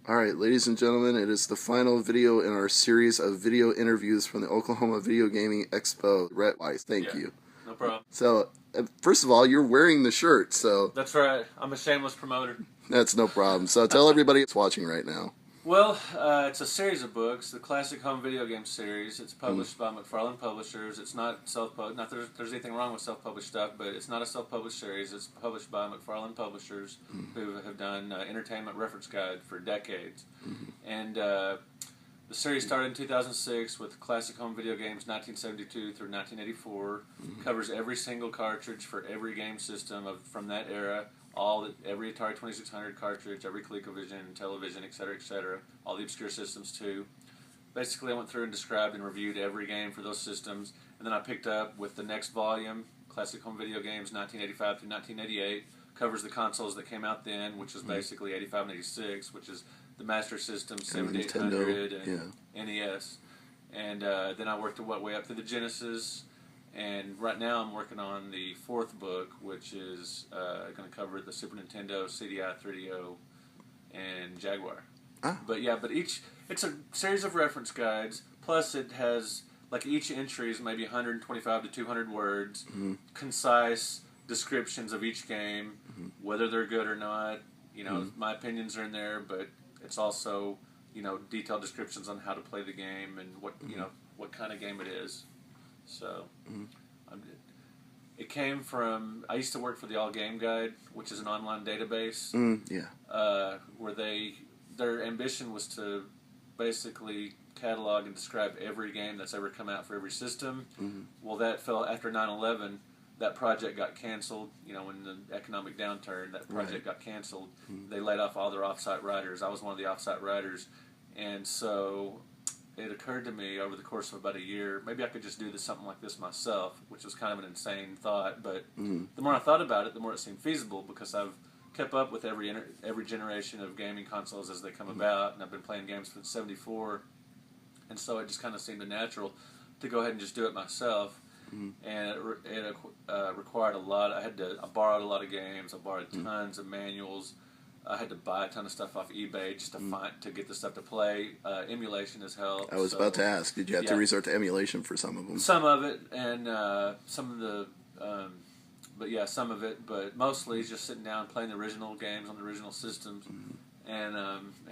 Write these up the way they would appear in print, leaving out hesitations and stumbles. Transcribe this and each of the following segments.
Alright, ladies and gentlemen, it is the final video in our series of video interviews from the Oklahoma Video Gaming Expo. Weiss, thank you. No problem. So, first of all, you're wearing the shirt, so... That's right. I'm a shameless promoter. That's no problem. So tell everybody that's watching right now. Well, it's a series of books, the Classic Home Video Game series. It's published by McFarlane Publishers. It's not self-published. Not that there's anything wrong with self-published stuff, but it's not a self-published series. It's published by McFarlane Publishers, who have done entertainment reference guide for decades. And the series started in 2006 with Classic Home Video Games 1972 through 1984. Covers every single cartridge for every game system from that era. Every Atari 2600 cartridge, every ColecoVision, television, etc., all the obscure systems too. Basically, I went through and described and reviewed every game for those systems, and then I picked up with the next volume, Classic Home Video Games 1985 through 1988, covers the consoles that came out then, which was basically 85 and 86, which is the Master System, 7800, and NES. And then I worked my way up to the Genesis. And right now I'm working on the fourth book, which is going to cover the Super Nintendo, CDI, 3DO, and Jaguar. But it's a series of reference guides, plus it has, like, each entry is maybe 125 to 200 words, concise descriptions of each game, whether they're good or not. You know, my opinions are in there, but it's also, detailed descriptions on how to play the game and what kind of game it is. So, it came from, I used to work for the All Game Guide, which is an online database, where their ambition was to basically catalog and describe every game that's ever come out for every system. Well, that fell after 9/11. That project got canceled. In the economic downturn, that project got canceled. They laid off all their off-site writers. I was one of the off-site writers, and so it occurred to me over the course of about a year, maybe I could just do something like this myself, which was kind of an insane thought. But the more I thought about it, the more it seemed feasible, because I've kept up with every generation of gaming consoles as they come about, and I've been playing games since '74, and so it just kind of seemed natural to go ahead and just do it myself. And it required a lot. I borrowed a lot of games. I borrowed tons of manuals. I had to buy a ton of stuff off eBay just to get the stuff to play. Emulation has helped. I was about to ask, did you have to resort to emulation for some of them? Some of it, and some of the, some of it, but mostly just sitting down and playing the original games on the original systems. And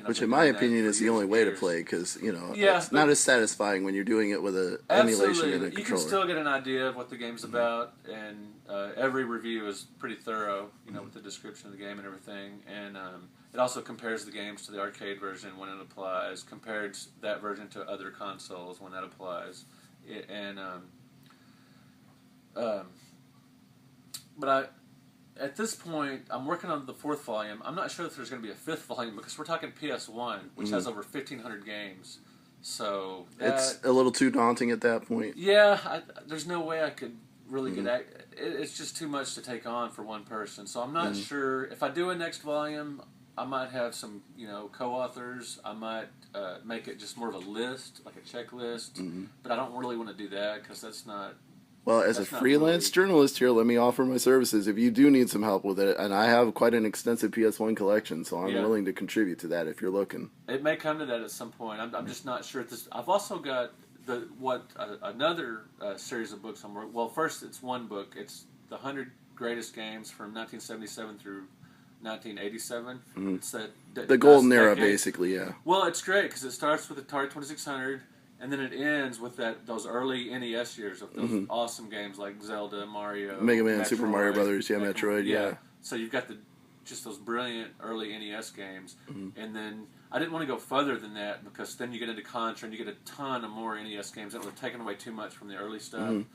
which, in my opinion, is the only way to play, because it's not as satisfying when you're doing it with an emulation and a controller. You can still get an idea of what the game's about, and every review is pretty thorough, with the description of the game and everything. And it also compares the games to the arcade version when it applies, compares that version to other consoles when that applies, At this point, I'm working on the fourth volume. I'm not sure if there's going to be a fifth volume, because we're talking PS1, which has over 1,500 games. So it's a little too daunting at that point. Yeah, there's no way I could really get it's just too much to take on for one person. So I'm not sure. If I do a next volume, I might have some, co-authors. I might make it just more of a list, like a checklist. But I don't really want to do that, because that's not... Well, as a freelance journalist here, let me offer my services. If you do need some help with it, and I have quite an extensive PS1 collection, so I'm willing to contribute to that if you're looking. It may come to that at some point. I'm just not sure. I've also got another series of books. Well, first, it's one book. It's the 100 greatest games from 1977 through 1987. It's the golden era, basically. Yeah. Well, it's great because it starts with Atari 2600. And then it ends with those early NES years of those awesome games like Zelda, Mario, Mega Man, Metroid, Super Mario Brothers, Metroid, yeah. So you've got just those brilliant early NES games. And then I didn't want to go further than that, because then you get into Contra and you get a ton of more NES games that would have taken away too much from the early stuff.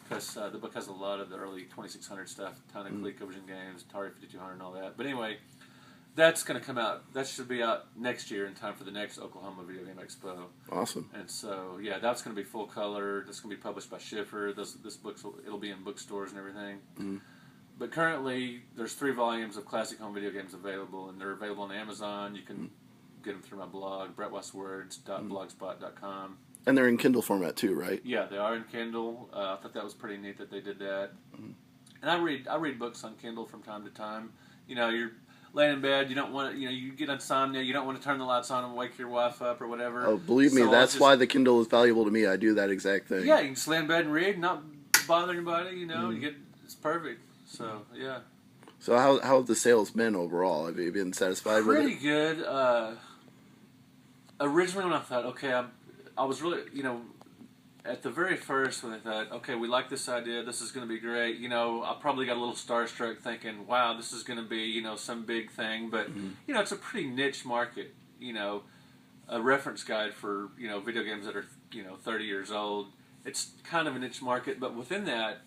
Because a lot of the early 2600 stuff, a ton of ColecoVision games, Atari 5200 and all that. But anyway, that's going to come out. That should be out next year in time for the next Oklahoma Video Game Expo. Awesome. And so, that's going to be full color. That's going to be published by Schiffer. This it'll be in bookstores and everything. But currently, there's 3 volumes of Classic Home Video Games available, and they're available on Amazon. You can get them through my blog, brettweisswords.blogspot.com. And they're in Kindle format too, right? Yeah, they are in Kindle. I thought that was pretty neat that they did that. And I read books on Kindle from time to time. laying in bed, you don't want to, you get insomnia, you don't want to turn the lights on and wake your wife up or whatever. Oh, believe me, So that's why the Kindle is valuable to me. I do that exact thing. Yeah, you can just lay in bed and read, not bother anybody. It's perfect. So yeah. So how have the sales been overall? Have you been satisfied with it? Pretty good. Originally, when I thought, okay, I was really, at the very first when I thought, okay, we like this idea, this is going to be great. I probably got a little starstruck thinking, wow, this is going to be, some big thing. But it's a pretty niche market. A reference guide for video games that are 30 years old. It's kind of a niche market, but within that,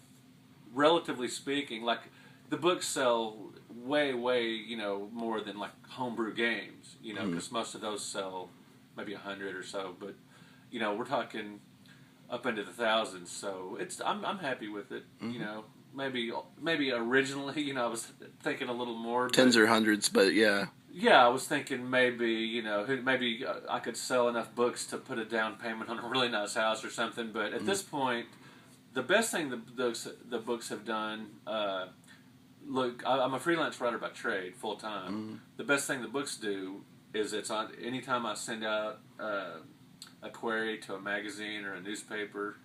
relatively speaking, like the books sell way more than like homebrew games. Because most of those sell maybe 100 or so, but we're talking up into the thousands. So I'm happy with it. Maybe originally I was thinking a little more. Tens or hundreds, but yeah. Yeah, I was thinking maybe I could sell enough books to put a down payment on a really nice house or something. But at this point, the best thing the books have done. Look, I'm a freelance writer by trade, full time. The best thing the books do is it's on anytime I send out a query to a magazine or a newspaper,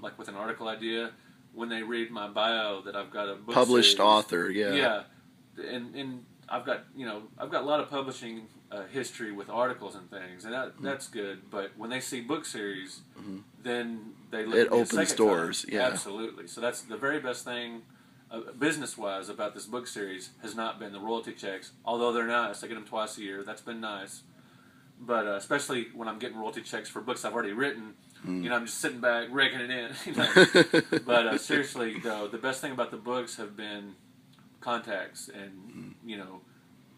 like with an article idea. When they read my bio that I've got a book published series, author, yeah, and I've got a lot of publishing history with articles and things, and that's good. But when they see book series, then they look at me opens doors. Time. Yeah, absolutely. So that's the very best thing, business-wise, about this book series has not been the royalty checks. Although they're nice, I get them twice a year. That's been nice. But especially when I'm getting royalty checks for books I've already written, I'm just sitting back raking it in. But seriously, though, the best thing about the books have been contacts and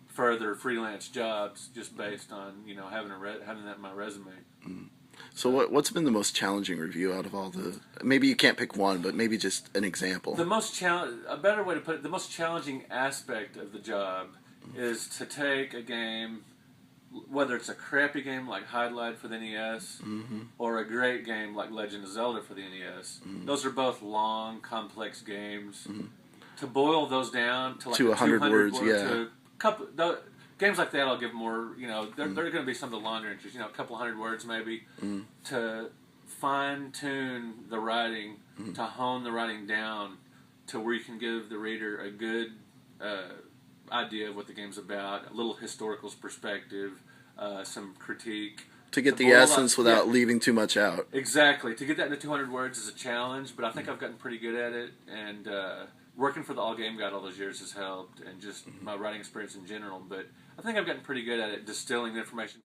further freelance jobs just based on having that in my resume. So what's been the most challenging review out of all the? Maybe you can't pick one, but maybe just an example. A better way to put it, the most challenging aspect of the job is to take a game, whether it's a crappy game like Highlight for the NES or a great game like Legend of Zelda for the NES. Those are both long, complex games. To boil those down to like to 100 words, to games like that, I'll give more. They're going to be some of the longer entries. A couple hundred words maybe. To fine tune the writing, to hone the writing down to where you can give the reader a good idea of what the game's about, a little historical perspective, some critique. To get the essence without leaving too much out. Exactly. To get that into 200 words is a challenge, but I think I've gotten pretty good at it. And working for the All Game Guide all those years has helped, and just my writing experience in general. But I think I've gotten pretty good at it, distilling the information.